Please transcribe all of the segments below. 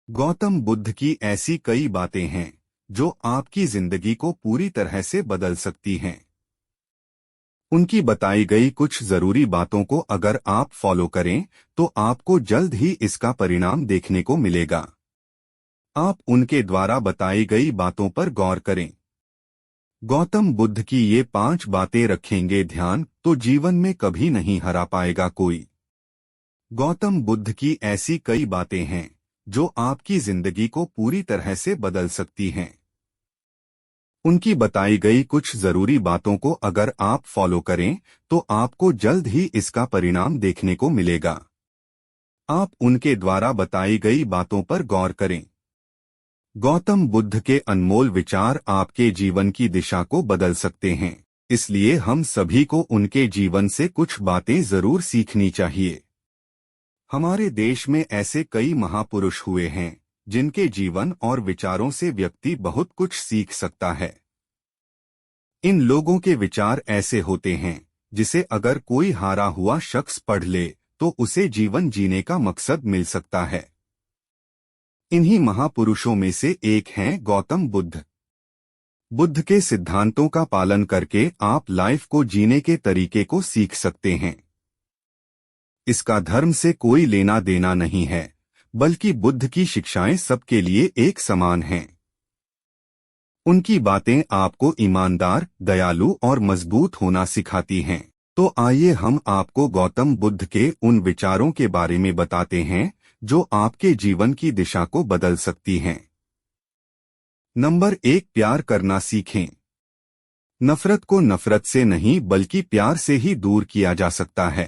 गौतम बुद्ध की ऐसी कई बातें हैं जो आपकी जिंदगी को पूरी तरह से बदल सकती हैं। उनकी बताई गई कुछ जरूरी बातों को अगर आप फॉलो करें तो आपको जल्द ही इसका परिणाम देखने को मिलेगा। आप उनके द्वारा बताई गई बातों पर गौर करें। गौतम बुद्ध की ये 5 बातें रखेंगे ध्यान तो जीवन में कभी नहीं हरा पाएगा कोई। गौतम बुद्ध की ऐसी कई बातें हैं जो आपकी जिंदगी को पूरी तरह से बदल सकती हैं। उनकी बताई गई कुछ जरूरी बातों को अगर आप फॉलो करें तो आपको जल्द ही इसका परिणाम देखने को मिलेगा। आप उनके द्वारा बताई गई बातों पर गौर करें। गौतम बुद्ध के अनमोल विचार आपके जीवन की दिशा को बदल सकते हैं, इसलिए हम सभी को उनके जीवन से कुछ बातें जरूर सीखनी चाहिए। हमारे देश में ऐसे कई महापुरुष हुए हैं जिनके जीवन और विचारों से व्यक्ति बहुत कुछ सीख सकता है। इन लोगों के विचार ऐसे होते हैं जिसे अगर कोई हारा हुआ शख्स पढ़ ले तो उसे जीवन जीने का मकसद मिल सकता है। इन्हीं महापुरुषों में से एक हैं गौतम बुद्ध। बुद्ध के सिद्धांतों का पालन करके आप लाइफ को जीने के तरीके को सीख सकते हैं। इसका धर्म से कोई लेना देना नहीं है, बल्कि बुद्ध की शिक्षाएं सबके लिए एक समान हैं। उनकी बातें आपको ईमानदार, दयालु और मजबूत होना सिखाती हैं। तो आइए हम आपको गौतम बुद्ध के उन विचारों के बारे में बताते हैं जो आपके जीवन की दिशा को बदल सकती हैं। नंबर 1, प्यार करना सीखें। नफरत को नफरत से नहीं बल्कि प्यार से ही दूर किया जा सकता है।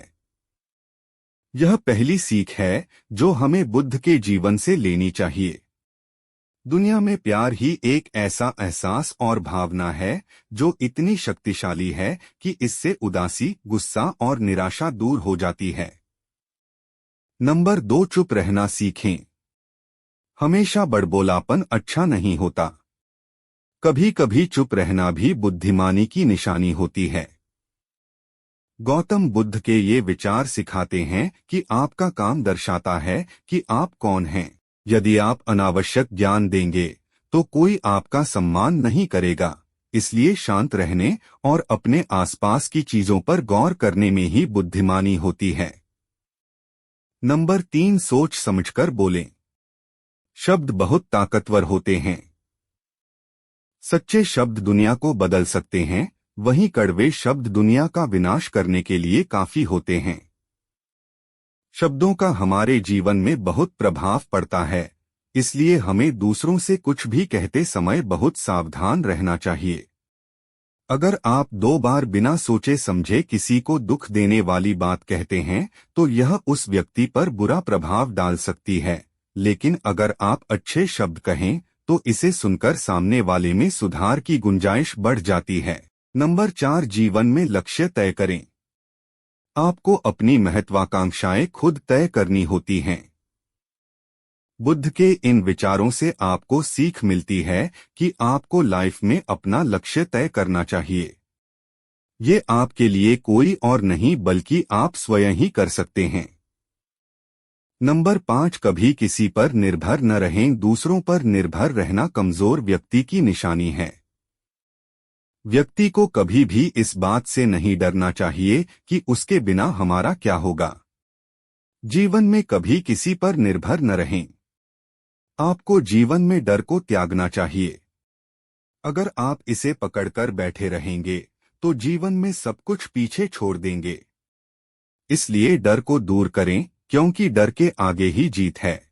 यह पहली सीख है जो हमें बुद्ध के जीवन से लेनी चाहिए। दुनिया में प्यार ही एक ऐसा एहसास और भावना है जो इतनी शक्तिशाली है कि इससे उदासी, गुस्सा और निराशा दूर हो जाती है। नंबर 2, चुप रहना सीखें। हमेशा बड़बोलापन अच्छा नहीं होता। कभी कभी चुप रहना भी बुद्धिमानी की निशानी होती है। गौतम बुद्ध के ये विचार सिखाते हैं कि आपका काम दर्शाता है कि आप कौन हैं। यदि आप अनावश्यक ज्ञान देंगे तो कोई आपका सम्मान नहीं करेगा, इसलिए शांत रहने और अपने आसपास की चीजों पर गौर करने में ही बुद्धिमानी होती है। नंबर 3, सोच समझकर बोलें। शब्द बहुत ताकतवर होते हैं। सच्चे शब्द दुनिया को बदल सकते हैं, वहीं कड़वे शब्द दुनिया का विनाश करने के लिए काफी होते हैं। शब्दों का हमारे जीवन में बहुत प्रभाव पड़ता है, इसलिए हमें दूसरों से कुछ भी कहते समय बहुत सावधान रहना चाहिए। अगर आप 2 बार बिना सोचे समझे किसी को दुख देने वाली बात कहते हैं तो यह उस व्यक्ति पर बुरा प्रभाव डाल सकती है, लेकिन अगर आप अच्छे शब्द कहें तो इसे सुनकर सामने वाले में सुधार की गुंजाइश बढ़ जाती है। नंबर 4, जीवन में लक्ष्य तय करें। आपको अपनी महत्वाकांक्षाएं खुद तय करनी होती हैं। बुद्ध के इन विचारों से आपको सीख मिलती है कि आपको लाइफ में अपना लक्ष्य तय करना चाहिए। ये आपके लिए कोई और नहीं बल्कि आप स्वयं ही कर सकते हैं। नंबर 5, कभी किसी पर निर्भर न रहें। दूसरों पर निर्भर रहना कमजोर व्यक्ति की निशानी है। व्यक्ति को कभी भी इस बात से नहीं डरना चाहिए कि उसके बिना हमारा क्या होगा। जीवन में कभी किसी पर निर्भर न रहें। आपको जीवन में डर को त्यागना चाहिए। अगर आप इसे पकड़कर बैठे रहेंगे तो जीवन में सब कुछ पीछे छोड़ देंगे। इसलिए डर को दूर करें, क्योंकि डर के आगे ही जीत है।